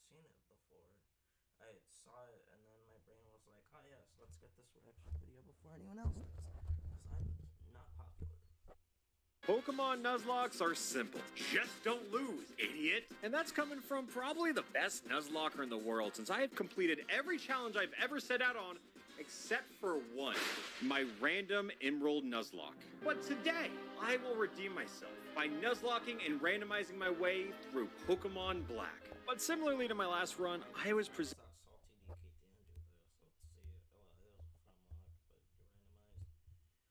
seen it before. I saw it, and then my brain was like, oh yes, let's get this reaction video before anyone else does, because I'm not popular. Pokemon Nuzlocks are simple. Just don't lose, idiot! And that's coming from probably the best Nuzlocker in the world, since I have completed every challenge I've ever set out on, except for one, my random Emerald Nuzlocke. But today, I will redeem myself by Nuzlocking and randomizing my way through Pokemon Black. But similarly to my last run, I was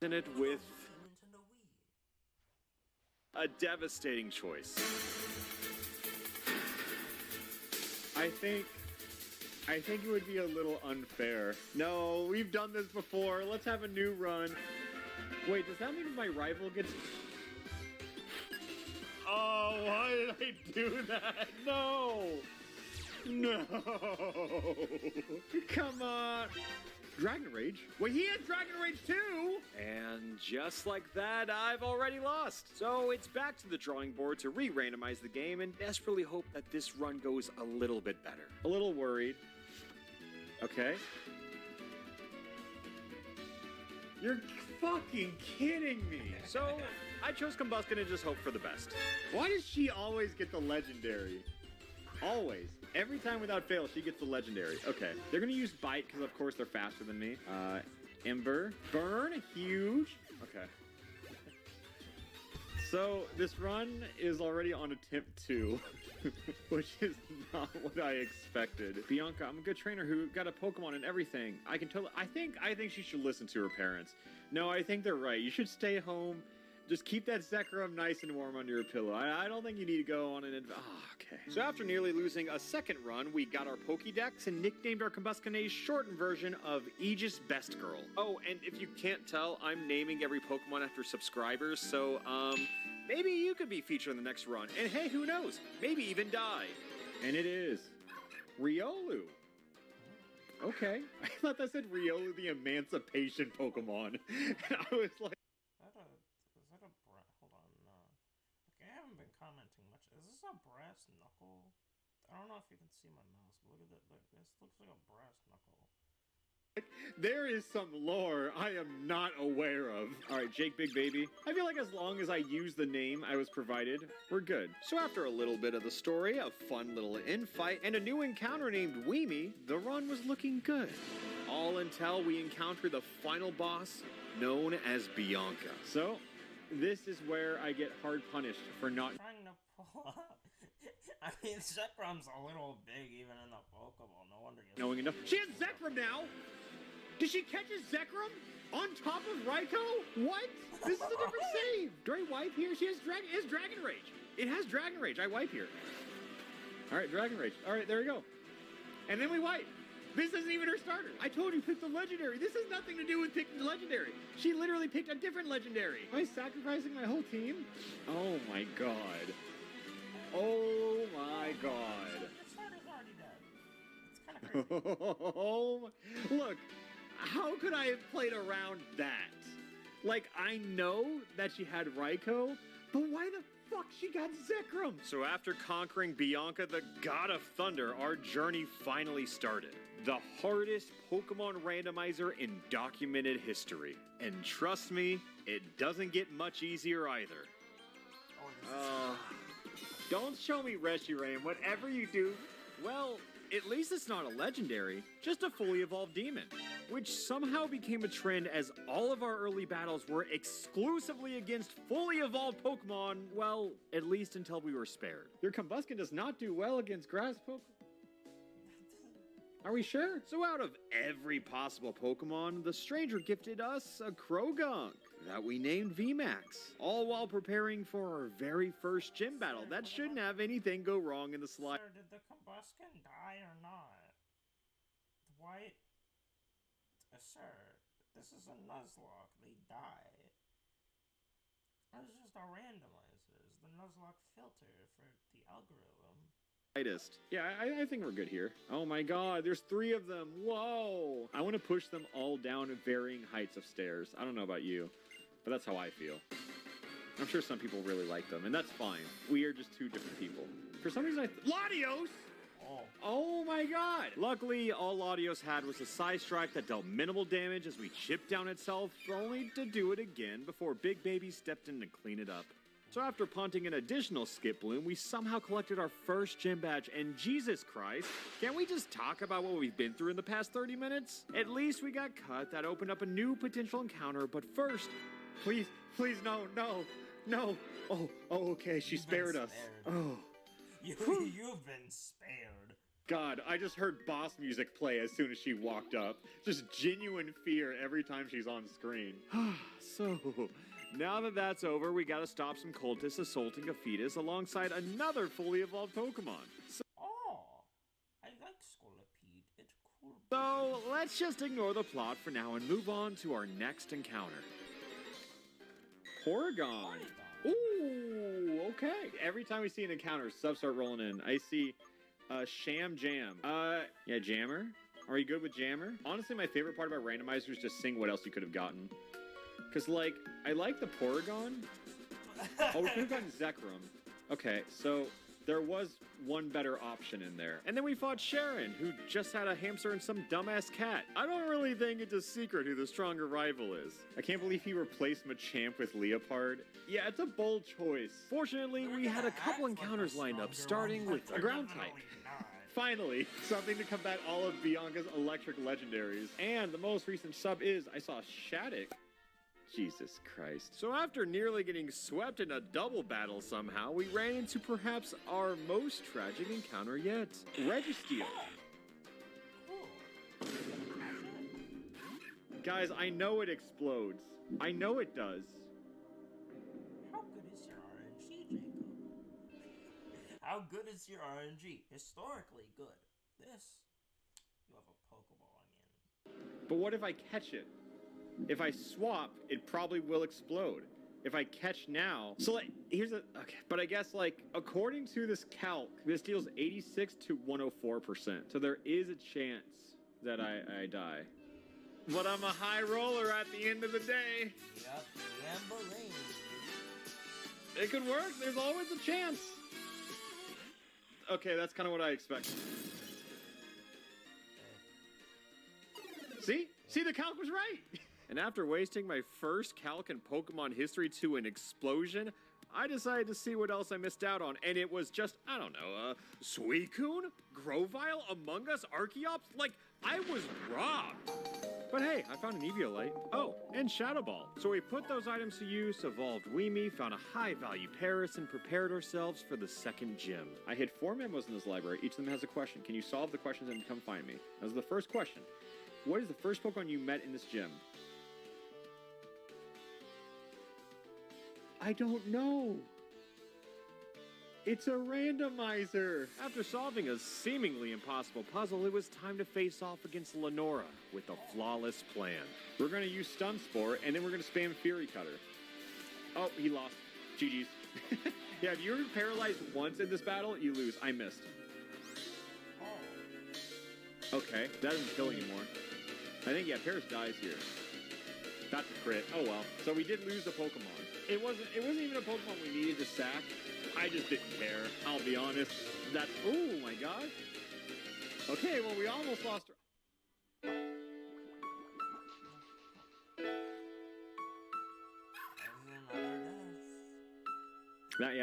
presented with a devastating choice. I think it would be a little unfair. No, we've done this before. Let's have a new run. Wait, does that mean my rival gets... Oh, why did I do that? No! No! Come on! Dragon Rage? Wait, he has Dragon Rage too! And just like that, I've already lost. So it's back to the drawing board to re-randomize the game and desperately hope that this run goes a little bit better. A little worried. Okay. You're fucking kidding me! So, I chose Combuskin and just hope for the best. Why does she always get the legendary? Always. Every time without fail, she gets the legendary. Okay. They're gonna use Bite, because of course they're faster than me. Ember. Burn. Huge. Okay. So, this run is already on attempt 2, which is not what I expected. Bianca, I'm a good trainer who got a Pokemon and everything. I can totally... I think she should listen to her parents. No, I think they're right. You should stay home. Just keep that Zekrom nice and warm under your pillow. I don't think you need to go on an okay. So after nearly losing a second run, we got our Pokédex and nicknamed our Combuskin shortened version of Aegis Best Girl. Oh, and if you can't tell, I'm naming every Pokemon after subscribers, so, maybe you could be featured in the next run. And hey, who knows? Maybe even die. And it is Riolu. Okay. I thought that said Riolu the Emancipation Pokemon. And I was like... Is that a hold on, okay, I haven't been commenting much. Is this a brass knuckle? I don't know if you can see my mouse, but look at that. Look, this looks like a brass knuckle. There is some lore I am not aware of. Alright, Jake Big Baby. I feel like as long as I use the name I was provided, we're good. So after a little bit of the story, a fun little infight, and a new encounter named Weemy, the run was looking good. All until we encounter the final boss, known as Bianca. So... this is where I get hard punished for not trying to pull up. I mean, Zekrom's a little big even in the Pokeball. No wonder you knowing enough. She has Zekrom now! Did she catch a Zekrom on top of Raikou? What? This is a different save! Do I wipe here? She has Dragon Rage. It has Dragon Rage. I wipe here. Alright, Dragon Rage. Alright, there we go. And then we wipe. This isn't even her starter. I told you, pick the legendary. This has nothing to do with picking the legendary. She literally picked a different legendary. Am I sacrificing my whole team? Oh my god. Oh my god. The starter's already dead. It's kind of crazy. Look, how could I have played around that? Like, I know that she had Raikou, but why the fuck she got Zekrom? So after conquering Bianca, the God of Thunder, our journey finally started. The hardest Pokemon randomizer in documented history. And trust me, it doesn't get much easier either. Don't show me Reshiram. Whatever you do, well, at least it's not a legendary, just a fully evolved demon. Which somehow became a trend as all of our early battles were exclusively against fully evolved Pokemon, well, at least until we were spared. Your Combuskin does not do well against grass Pokemon. Are we sure? So out of every possible Pokemon, the stranger gifted us a Krogunk that we named VMAX, all while preparing for our very first gym battle. That shouldn't have anything go wrong in the slide. Sir, did the Combuskin die or not? Why? Sir, this is a Nuzlocke. They die. It's just a randomizer. It's the Nuzlocke filter for the algorithm. Yeah, I think we're good here. Oh my god, there's 3 of them. Whoa! I want to push them all down varying heights of stairs. I don't know about you, but that's how I feel. I'm sure some people really like them, and that's fine. We are just 2 different people. For some reason, Latios! Oh my god! Luckily, all Latios had was a side strike that dealt minimal damage as we chipped down itself, only to do it again before Big Baby stepped in to clean it up. So after punting an additional skip bloom, we somehow collected our first gym badge, and Jesus Christ, can't we just talk about what we've been through in the past 30 minutes? At least we got cut, that opened up a new potential encounter, but first, please, no. Oh, okay, she spared us. Oh. You've been spared. God, I just heard boss music play as soon as she walked up. Just genuine fear every time she's on screen. So, now that that's over, we gotta stop some cultists assaulting a fetus alongside another fully evolved Pokemon. I like Scolipede. It's cool. So, let's just ignore the plot for now and move on to our next encounter. Porygon. Ooh, okay. Every time we see an encounter, subs start rolling in. I see Sham Jam. Yeah, Jammer. Are you good with Jammer? Honestly, my favorite part about randomizers is just seeing what else you could have gotten. Because, like, I like the Porygon. Oh, we could have gotten Zekrom. Okay, so there was one better option in there. And then we fought Sharon, who just had a hamster and some dumbass cat. I don't really think it's a secret who the stronger rival is. I can't believe he replaced Machamp with Leopard. Yeah, it's a bold choice. Fortunately, we had a couple encounters lined up, starting with a ground type. Finally, something to combat all of Bianca's electric legendaries. And the most recent sub is, I saw Shattuck. Jesus Christ. So after nearly getting swept in a double battle somehow, we ran into perhaps our most tragic encounter yet. Registeel. Guys, I know it explodes. I know it does. How good is your RNG, Jacob? How good is your RNG? Historically good. This, you have a Pokeball again. But what if I catch it? If I swap, it probably will explode. If I catch now... So, like, here's a... Okay, but I guess, like, according to this calc, this deals 86 to 104%. So there is a chance that I die. But I'm a high roller at the end of the day. Yep, gambling. It could work. There's always a chance. Okay, that's kind of what I expected. See? See, the calc was right. And after wasting my first calc in Pokemon history to an explosion, I decided to see what else I missed out on, and it was just, I don't know, Suicune? Grovyle? Among Us? Archeops? Like, I was robbed! But hey, I found an Eviolite. Oh, and Shadow Ball. So we put those items to use, evolved Weemy, found a high-value Paris, and prepared ourselves for the second gym. I hid 4 memos in this library. Each of them has a question. Can you solve the questions and come find me? That was the first question. What is the first Pokemon you met in this gym? I don't know. It's a randomizer. After solving a seemingly impossible puzzle, it was time to face off against Lenora with a flawless plan. We're going to use Stun Spore, and then we're going to spam Fury Cutter. Oh, he lost. GG's. Yeah, if you're paralyzed once in this battle, you lose. I missed. Okay, that doesn't kill anymore. I think, yeah, Paris dies here. That's a crit. Oh well. So we did lose a Pokemon. It wasn't even a Pokemon we needed to sack. I just didn't care. I'll be honest. That's... Oh my god. Okay, well we almost lost...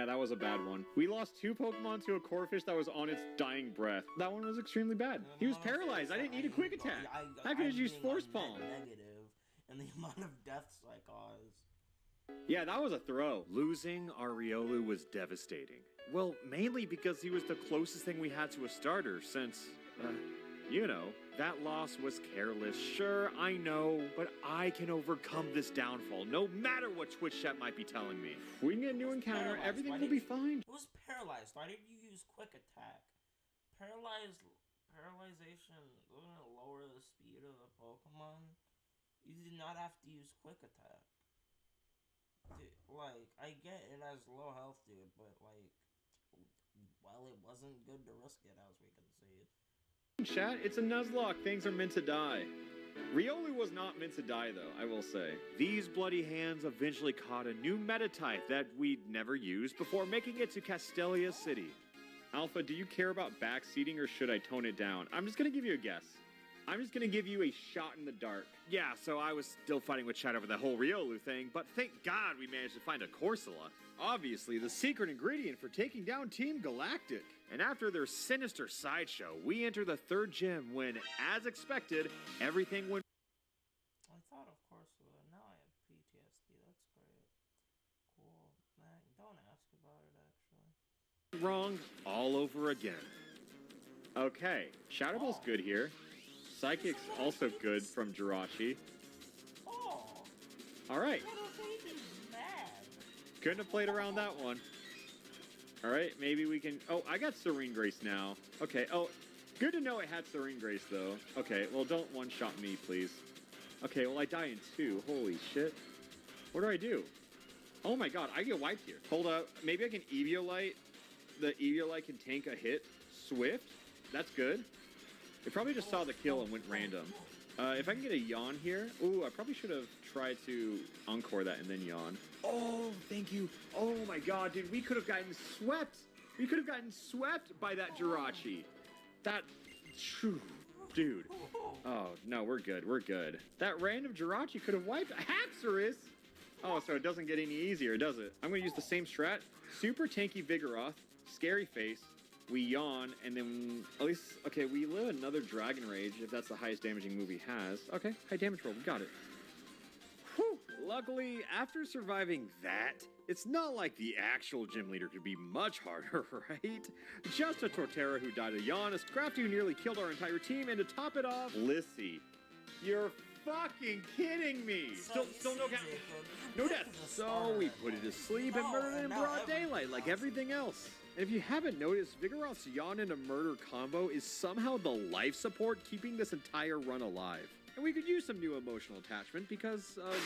That was a bad one. We lost 2 Pokemon to a Corphish that was on its dying breath. That one was extremely bad. He was paralyzed. I didn't need a quick attack. I could have used Force Palm. Negative, and the amount of deaths I caused. Yeah, that was a throw. Losing Ariolu was devastating. Well, mainly because he was the closest thing we had to a starter since, you know, that loss was careless. Sure, I know, but I can overcome this downfall, no matter what Twitch chat might be telling me. If we can get a new encounter, everything will be fine. It was paralyzed. Why didn't you use quick attack? Paralyzation doesn't lower the speed of the Pokemon. You did not have to use quick attack. Dude, like, I get it has low health, dude, but, like, well, it wasn't good to risk it, as we can see. Chat, it's a Nuzlocke. Things are meant to die. Riolu was not meant to die, though, I will say. These bloody hands eventually caught a new meta type that we'd never used before making it to Castelia City. Alpha, do you care about backseating or should I tone it down? I'm just going to give you a guess. I'm just going to give you a shot in the dark. Yeah, so I was still fighting with Chad over the whole Riolu thing, but thank God we managed to find a Corsola. Obviously, the secret ingredient for taking down Team Galactic. And after their sinister sideshow, we enter the third gym when, as expected, everything went... I thought, of course, now I have PTSD. That's great. Cool. Don't ask about it, actually. wrong all over again. Okay, Shadow Ball's good here. Psychic's also good from Jirachi. Oh! Alright. Little baby's mad. Couldn't have played around that one. Alright, maybe we can... Oh, I got Serene Grace now. Okay, oh, good to know it had Serene Grace, though. Okay, well, don't one-shot me, please. Okay, well, I die in 2. Holy shit. What do I do? Oh my god, I get wiped here. Hold up. Maybe I can Eviolite. The Eviolite can tank a hit. Swift. That's good. It probably just saw the kill and went random. If I can get a yawn here. Ooh, I probably should have tried to encore that and then yawn. Oh, thank you. Oh my god, dude. We could have gotten swept. We could have gotten swept by that Jirachi. That... Dude. Oh, no, we're good. We're good. That random Jirachi could have wiped Haxorus. Oh, so it doesn't get any easier, does it? I'm going to use the same strat. Super tanky Vigoroth. Scary face. We yawn, and then at least, okay, we live another Dragon Rage if that's the highest damaging move he has. Okay, high damage roll. We got it. Whew. Luckily, after surviving that, it's not like the actual gym leader could be much harder, right? Just a Torterra who died of yawn, a Scrafty who nearly killed our entire team, and to top it off, Lissy. You're fucking kidding me! Still no count. No death. So we put it to sleep and murdered it in broad daylight like everything else. And if you haven't noticed, Vigoroth's yawn and a murder combo is somehow the life support keeping this entire run alive. And we could use some new emotional attachment because of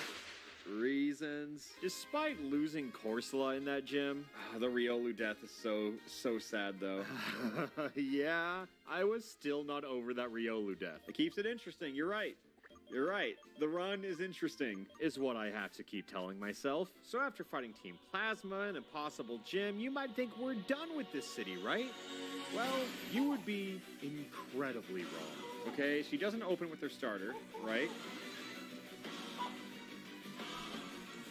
reasons. Despite losing Corsola in that gym, the Riolu death is so sad though. Yeah, I was still not over that Riolu death. It keeps it interesting, you're right. You're right. The run is interesting, is what I have to keep telling myself. So after fighting Team Plasma and Impossible Gym, you might think we're done with this city, right? Well, you would be incredibly wrong. Okay, she doesn't open with her starter, right?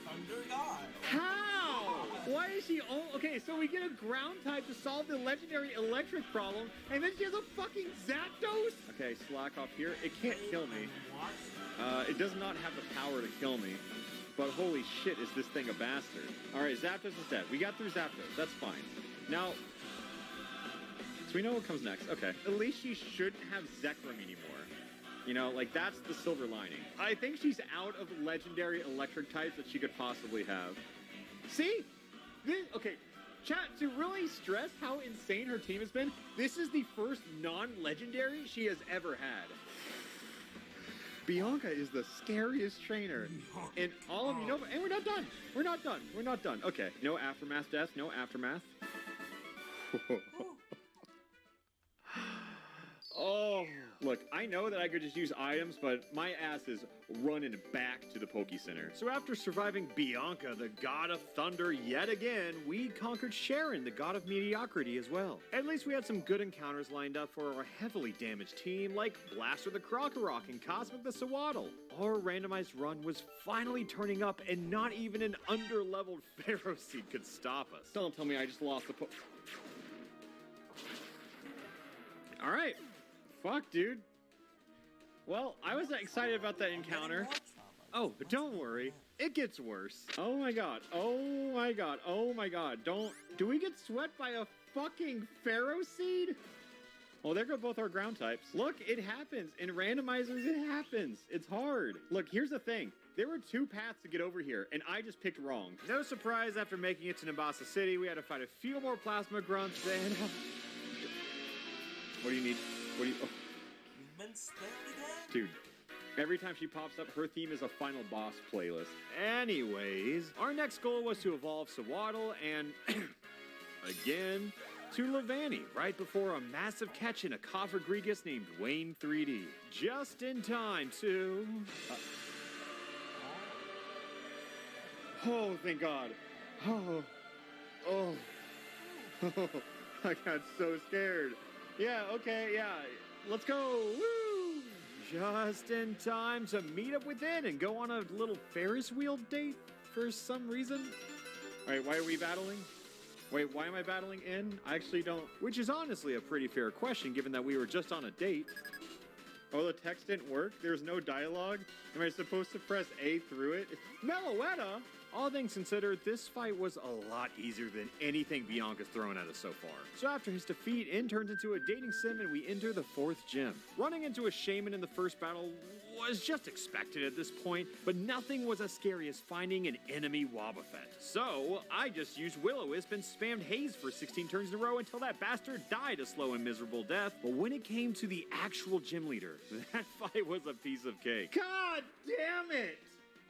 Thunder God. How? Why is she... Oh, okay, so we get a ground type to solve the legendary electric problem, and then she has a fucking Zapdos? Okay, slack off here. It can't kill me. It does not have the power to kill me. But holy shit, is this thing a bastard. Alright, Zapdos is dead. We got through Zapdos. That's fine. Now... So we know what comes next. Okay. At least she shouldn't have Zekrom anymore. You know, like, that's the silver lining. I think she's out of legendary electric types that she could possibly have. See? Okay, chat, to really stress how insane her team has been, this is the first non-legendary she has ever had. Bianca is the scariest trainer. And all of you know, and we're not done. We're not done. We're not done. Okay, no aftermath death, no aftermath. Oh, look, I know that I could just use items, but my ass is running back to the Poke Center. So after surviving Bianca, the god of thunder, yet again, we conquered Sharon, the god of mediocrity as well. At least we had some good encounters lined up for our heavily damaged team, like Blaster the Krokorok and Cosmic the Sawaddle. Our randomized run was finally turning up, and not even an under-leveled Pharaoh Seed could stop us. Don't tell me I just lost the Alright. Fuck, dude. Well, I was excited about that encounter. Oh, but don't worry. It gets worse. Oh my god. Oh my god. Oh my god. Do we get swept by a fucking Pharaoh Seed? Well, there go both our ground types. Look, it happens. In randomizers, it happens. It's hard. Look, here's the thing. There were 2 paths to get over here, and I just picked wrong. No surprise, after making it to Nimbasa City, we had to fight a few more plasma grunts, and... What do you need? What do you... Oh. You've been spent again? Dude, every time she pops up, her theme is a final boss playlist. Anyways, our next goal was to evolve Sawaddle and, again, to Levani, right before a massive catch in a Coffer Gregus named Wayne 3D. Just in time to... Oh, thank God. Oh. I got so scared. Yeah, okay, yeah. Let's go. Woo! Just in time to meet up with Ed and go on a little Ferris wheel date for some reason. All right, why are we battling? Wait, why am I battling in? I actually don't. Which is honestly a pretty fair question given that we were just on a date. Oh, the text didn't work? There's no dialogue? Am I supposed to press A through it? Meloetta? All things considered, this fight was a lot easier than anything Bianca's thrown at us so far. So after his defeat, In turns into a dating sim and we enter the 4th gym. Running into a shaman in the first battle was just expected at this point, but nothing was as scary as finding an enemy Wobbuffet. So I just used Will-O-Wisp and spammed Haze for 16 turns in a row until that bastard died a slow and miserable death. But when it came to the actual gym leader, that fight was a piece of cake. God damn it!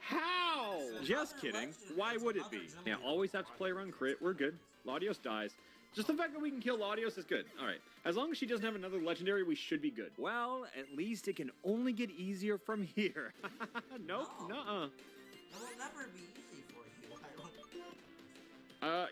How? Just kidding. Why would it be? Yeah, always have to play around crit. We're good. Latios dies. Just the fact that we can kill Latios is good. All right. As long as she doesn't have another legendary, we should be good. Well, at least it can only get easier from here. Nope. Nuh-uh. It will never be easy for you.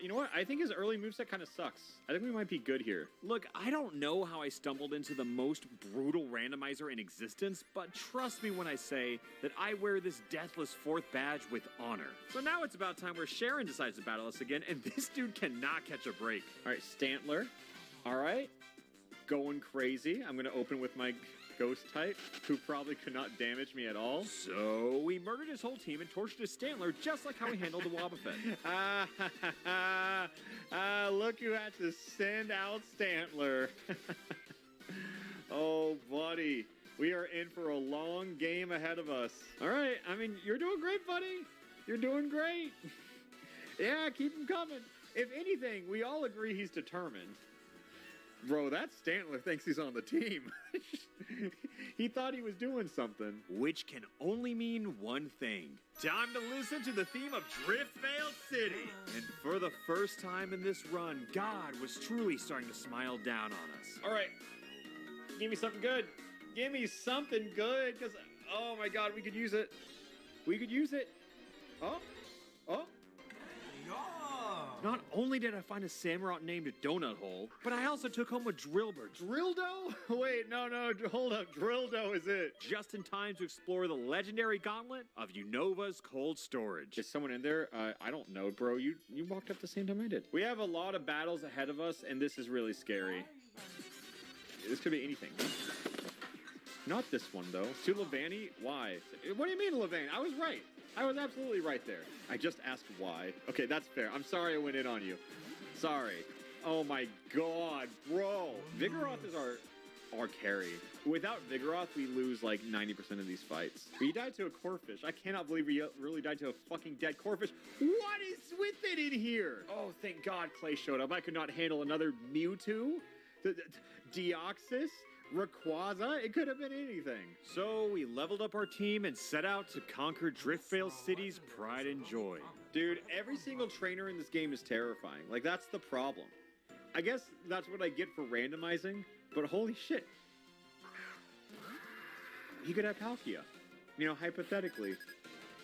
You know what? I think his early moveset kind of sucks. I think we might be good here. Look, I don't know how I stumbled into the most brutal randomizer in existence, but trust me when I say that I wear this deathless 4th badge with honor. So now it's about time where Sharon decides to battle us again, and this dude cannot catch a break. All right, Stantler. All right. Going crazy. I'm going to open with my ghost type, who probably could not damage me at all. So we murdered his whole team and tortured his Stantler, just like how we handled the Wobbuffet. Look who had to send out Stantler. Oh, buddy. We are in for a long game ahead of us. All right. I mean, you're doing great, buddy. You're doing great. Yeah, keep him coming. If anything, we all agree he's determined. Bro, that Stantler thinks he's on the team. He thought he was doing something. Which can only mean one thing. Time to listen to the theme of Driftvale City. And for the first time in this run, God was truly starting to smile down on us. All right. Give me something good. Give me something good, because, oh my God, we could use it. We could use it. Oh. Oh. Not only did I find a Samurott named Donut Hole, but I also took home a Drillbur. Drildo? Wait, no, hold up. Drildo is it. Just in time to explore the legendary gauntlet of Unova's cold storage. Is someone in there? I don't know, bro. You walked up the same time I did. We have a lot of battles ahead of us, and this is really scary. This could be anything. Not this one, though. To Levani? Why? What do you mean, Levani? I was right. I was absolutely right there. I just asked why. Okay, that's fair. I'm sorry I went in on you. Sorry. Oh my God, bro. Vigoroth is our carry. Without Vigoroth, we lose like 90% of these fights. He died to a Corphish. I cannot believe he really died to a fucking dead Corphish. What is with it in here? Oh, thank God Clay showed up. I could not handle another Mewtwo. Deoxys. Rayquaza? It could have been anything. So we leveled up our team and set out to conquer Driftvale City's pride and joy. Dude, every single trainer in this game is terrifying. Like, that's the problem. I guess that's what I get for randomizing, but holy shit. He could have Palkia. You know, hypothetically.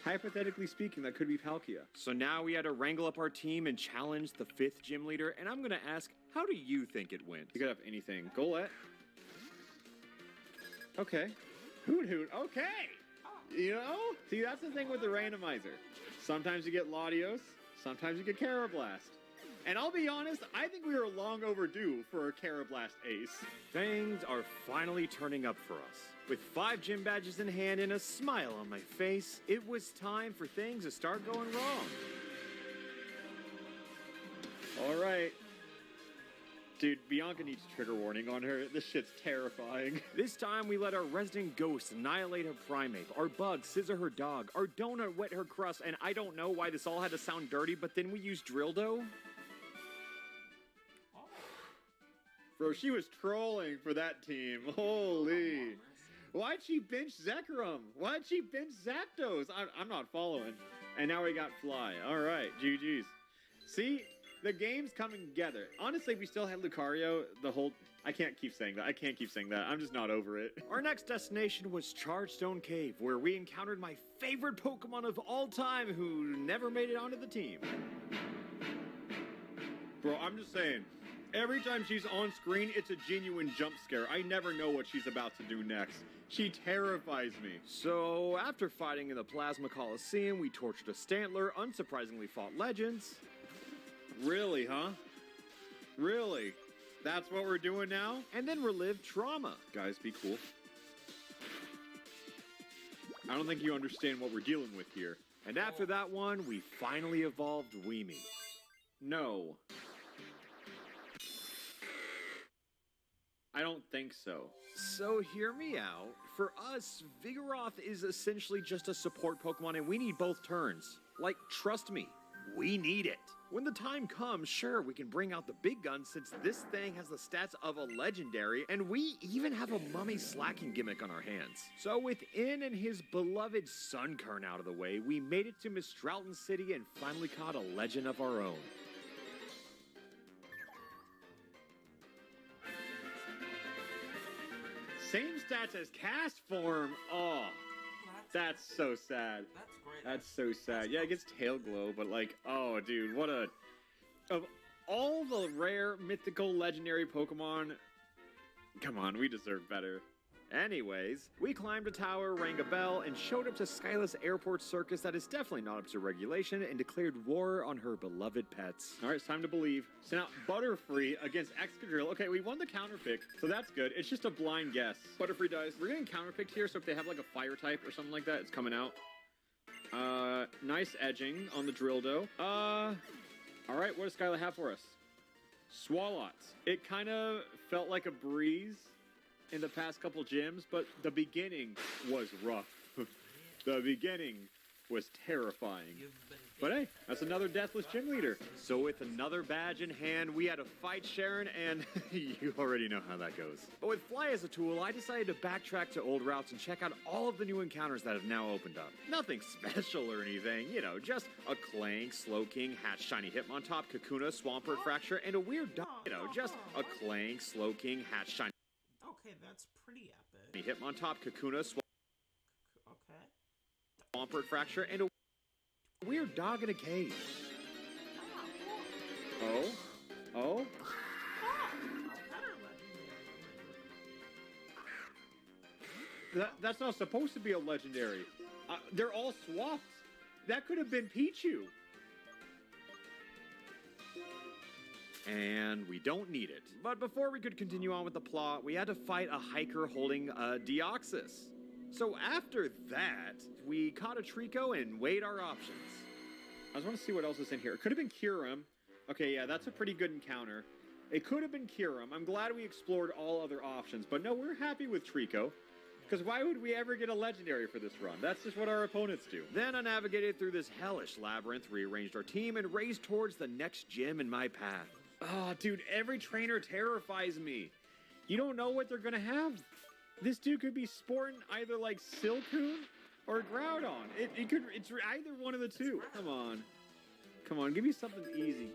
Hypothetically speaking, that could be Palkia. So now we had to wrangle up our team and challenge the 5th gym leader, and I'm gonna ask, how do you think it went? You could have anything. Golett. Okay. Hoot. Okay. You know? See, that's the thing with the randomizer. Sometimes you get Latios. Sometimes you get Carablast. And I'll be honest, I think we were long overdue for a Carablast ace. Things are finally turning up for us. With 5 gym badges in hand and a smile on my face, it was time for things to start going wrong. All right. Dude, Bianca needs trigger warning on her. This shit's terrifying. This time, we let our resident ghost annihilate her Primeape, our bug scissor her dog, our donut wet her crust, and I don't know why this all had to sound dirty, but then we used Drildo? Bro, she was trolling for that team. Holy. Why'd she bench Zekrom? Why'd she bench Zapdos? I'm not following. And now we got Fly. All right, GG's. See? The game's coming together. Honestly, if we still had Lucario, I can't keep saying that. I'm just not over it. Our next destination was Chargestone Cave, where we encountered my favorite Pokemon of all time who never made it onto the team. Bro, I'm just saying, Every time she's on screen, it's a genuine jump scare. I never know what she's about to do next. She terrifies me. So, after fighting in the Plasma Coliseum, we tortured a Stantler, unsurprisingly fought Legends. Really, huh? Really? That's what we're doing now? And then relived Trauma. Guys, be cool. I don't think you understand what we're dealing with here. And after that one, we finally evolved Weemy. No. I don't think so. So hear me out. For us, Vigoroth is essentially just a support Pokemon and we need both turns. Like, trust me, we need it. When the time comes, sure, we can bring out the big guns since this thing has the stats of a legendary and we even have a mummy slacking gimmick on our hands. So with In and his beloved Sunkern out of the way, we made it to Mistralton City and finally caught a legend of our own. Same stats as cast form. Oh, that's so sad. That's great. That's so sad. Yeah, it gets tail glow, but like, oh, dude, what a... Of all the rare, mythical, legendary Pokemon, come on, we deserve better. Anyways, we climbed a tower, rang a bell, and showed up to Skyless Airport Circus that is definitely not up to regulation and declared war on her beloved pets. All right, it's time to believe. Sent out Butterfree against Excadrill. Okay, we won the counter pick, so that's good. It's just a blind guess. Butterfree dies. We're getting counter picked here, so if they have like a fire type or something like that, it's coming out. Nice edging on the Drildo. All right, what does Skyla have for us? Swallots. It kind of felt like a breeze in the past couple gyms, but the beginning was rough. The beginning was terrifying. But hey, that's another deathless gym leader. So with another badge in hand, we had to fight Sharon, and you already know how that goes. But with Fly as a tool, I decided to backtrack to old routes and check out all of the new encounters that have now opened up. Nothing special or anything, you know, just a Clank, Slowking, Hatch, Shiny Hitmontop, Kakuna, Swampert Fracture, and a weird dog. You know, just a Clank, Slowking, Hatch, Shiny... Okay, that's pretty epic. Hitmontop, Kakuna, Okay. Swampert Fracture, and a weird dog in a cage. Oh? Oh? That's not supposed to be a legendary. They're all swapped. That could have been Pichu. And we don't need it. But before we could continue on with the plot, we had to fight a hiker holding a Deoxys. So after that, we caught a Trico and weighed our options. I just want to see what else is in here. It could have been Kyurem. Okay, yeah, that's a pretty good encounter. It could have been Kyurem. I'm glad we explored all other options. But no, we're happy with Trico. Because why would we ever get a legendary for this run? That's just what our opponents do. Then I navigated through this hellish labyrinth, rearranged our team, and raced towards the next gym in my path. Oh, dude, every trainer terrifies me. You don't know what they're gonna have. This dude could be sporting either like Silcoon or Groudon. It's either one of the two. Come on, give me something easy.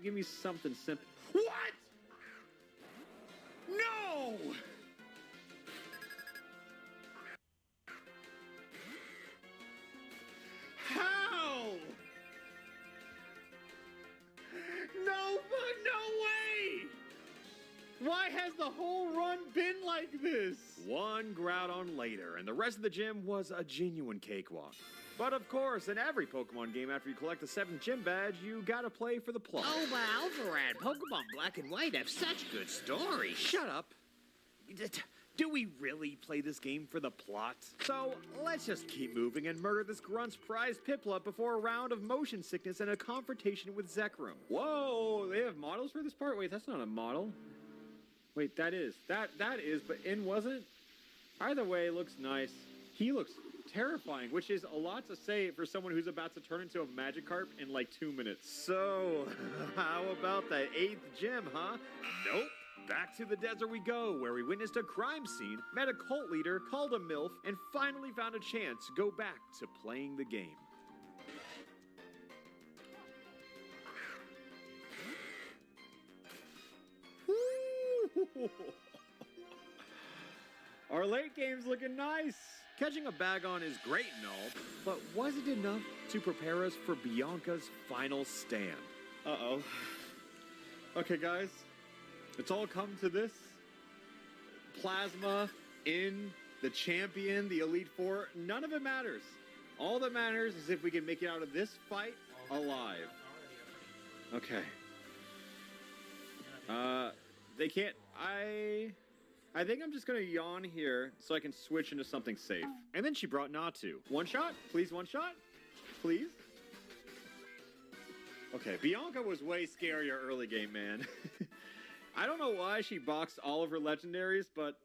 Give me something simple. What? No! How? No, but no way! Why has the whole run been like this? One Groudon later, and the rest of the gym was a genuine cakewalk. But of course, in every Pokemon game, after you collect the 7th gym badge, you gotta play for the plot. Oh, but alpharad, Pokemon Black and White have such good stories. Shut up. Do we really play this game for the plot? So, let's just keep moving and murder this grunt's prized Piplup before a round of motion sickness and a confrontation with Zekrom. Whoa, they have models for this part? Wait, that's not a model. Wait, that is, but in wasn't? Either way, looks nice. He looks terrifying, which is a lot to say for someone who's about to turn into a Magikarp in like 2 minutes. So, how about that 8th gym, huh? Nope. Back to the desert we go, where we witnessed a crime scene, met a cult leader, called a MILF, and finally found a chance to go back to playing the game. Our late game's looking nice. Catching a Bagon is great and all, but was it enough to prepare us for Bianca's final stand? Uh-oh. Okay, guys. It's all come to this. Plasma in the champion, the Elite Four. None of it matters. All that matters is if we can make it out of this fight alive. Okay. They can't... I think I'm just gonna yawn here so I can switch into something safe. And then she brought Natu. One shot? Please, one shot? Please? Okay, Bianca was way scarier early game, man. I don't know why she boxed all of her legendaries, but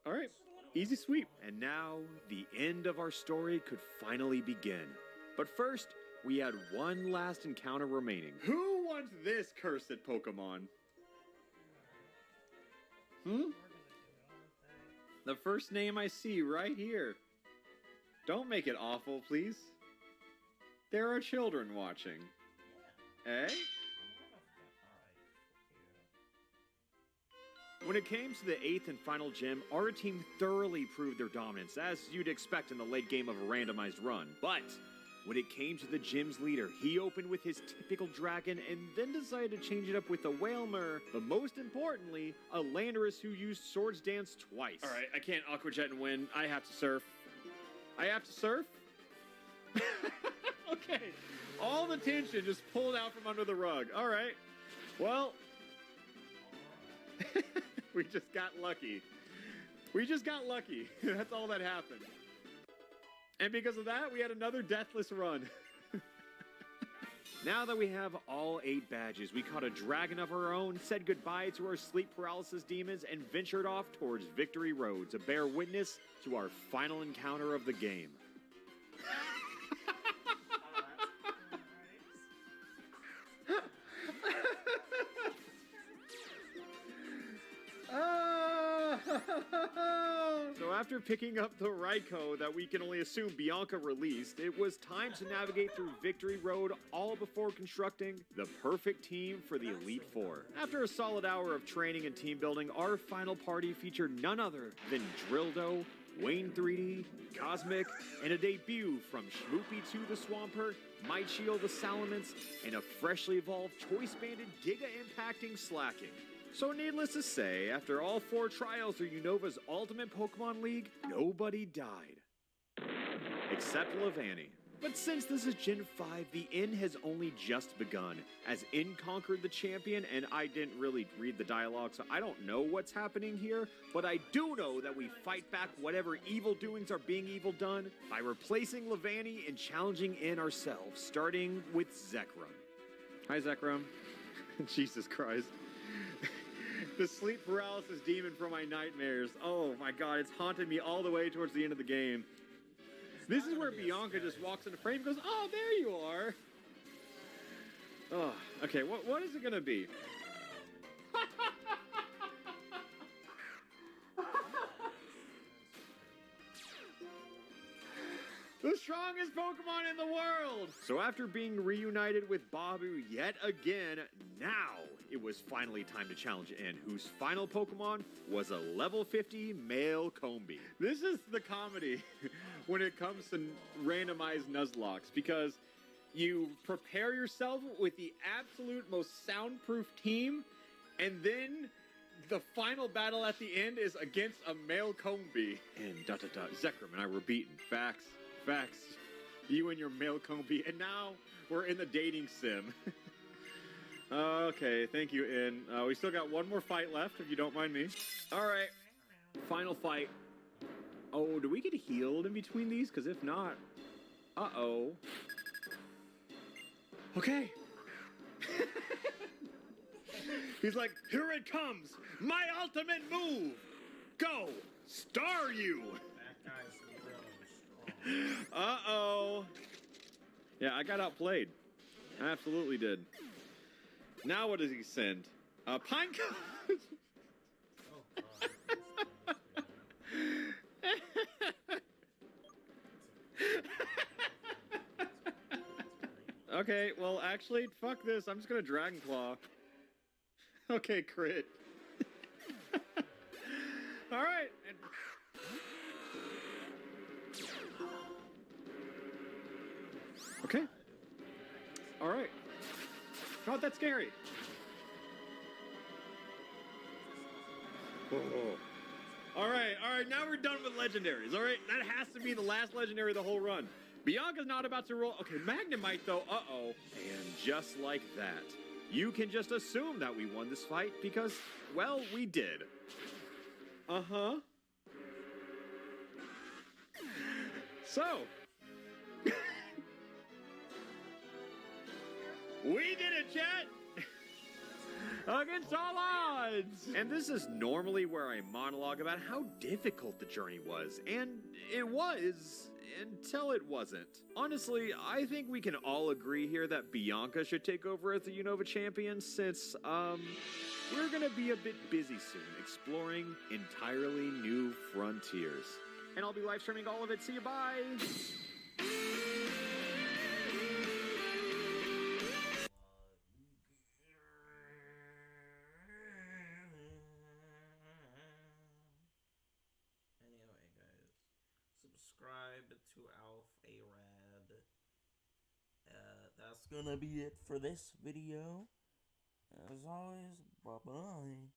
alright. Easy sweep. And now, the end of our story could finally begin. But first, we had one last encounter remaining. Who wants this cursed Pokemon? The first name I see right here. Don't make it awful, please. There are children watching. Eh? When it came to the 8th and final gym, our team thoroughly proved their dominance, as you'd expect in the late game of a randomized run. But when it came to the gym's leader, he opened with his typical dragon and then decided to change it up with a Whalmer, but most importantly, a Landorus who used Swords Dance twice. Alright, I can't Aqua Jet and win. I have to surf. I have to surf? Okay. All the tension just pulled out from under the rug. Alright. Well... we just got lucky. We just got lucky. That's all that happened. And because of that, we had another deathless run. Now that we have all 8 badges, we caught a dragon of our own, said goodbye to our sleep paralysis demons, and ventured off towards Victory Road to bear witness to our final encounter of the game. So after picking up the Raikou that we can only assume Bianca released, it was time to navigate through Victory Road, all before constructing the perfect team for the Elite Four. After a solid hour of training and team building, our final party featured none other than Drildo, Wayne 3D, Cosmic, and a debut from Schmoopy 2 the Swampert, Might Shield the Salamence, and a freshly evolved Choice Banded Giga Impacting Slacking. So needless to say, after all 4 trials through Unova's Ultimate Pokemon League, nobody died. Except Lavani. But since this is Gen 5, the end has only just begun, as N conquered the champion, and I didn't really read the dialogue, so I don't know what's happening here, but I do know that we fight back whatever evil doings are being evil done by replacing Lavani and challenging N ourselves, starting with Zekrom. Hi, Zekrom. Jesus Christ. The sleep paralysis demon from my nightmares. Oh my god, it's haunted me all the way towards the end of the game. This is where Bianca just walks into frame and goes, oh, there you are. Oh, okay, what is it gonna be? The strongest Pokemon in the world! So after being reunited with Babu yet again, now it was finally time to challenge N, whose final Pokemon was a level 50 male Combi. This is the comedy when it comes to randomized Nuzlocks, because you prepare yourself with the absolute most soundproof team, and then the final battle at the end is against a male Combi. And Zekrom and I were beaten. Facts. Facts. You and your male Combi. And now we're in the dating sim. Okay, thank you, In. We still got one more fight left, if you don't mind me. Alright. Final fight. Oh, do we get healed in between these? Because if not... Uh-oh. Okay. He's like, here it comes, my ultimate move. Go, Star You. That guy's really strong. Uh-oh. Yeah, I got outplayed. I absolutely did. Now what does he send? Pine cone. Oh god. Okay, well, actually, fuck this. I'm just gonna Dragon Claw. Okay, crit. All right. Okay. All right. Not that scary. Whoa. All right. Now we're done with legendaries. All right, that has to be the last legendary of the whole run. Bianca's not about to roll. Okay, Magnemite though. Uh-oh. And just like that, you can just assume that we won this fight because, well, we did. Uh-huh. So, we did it, chat! Against all odds! And this is normally where I monologue about how difficult the journey was. And it was, until it wasn't. Honestly, I think we can all agree here that Bianca should take over as the Unova champion since, we're gonna be a bit busy soon, exploring entirely new frontiers. And I'll be live streaming all of it. See you, bye! Anyway, guys, subscribe to alpharad. That's gonna be it for this video. As always, bye-bye.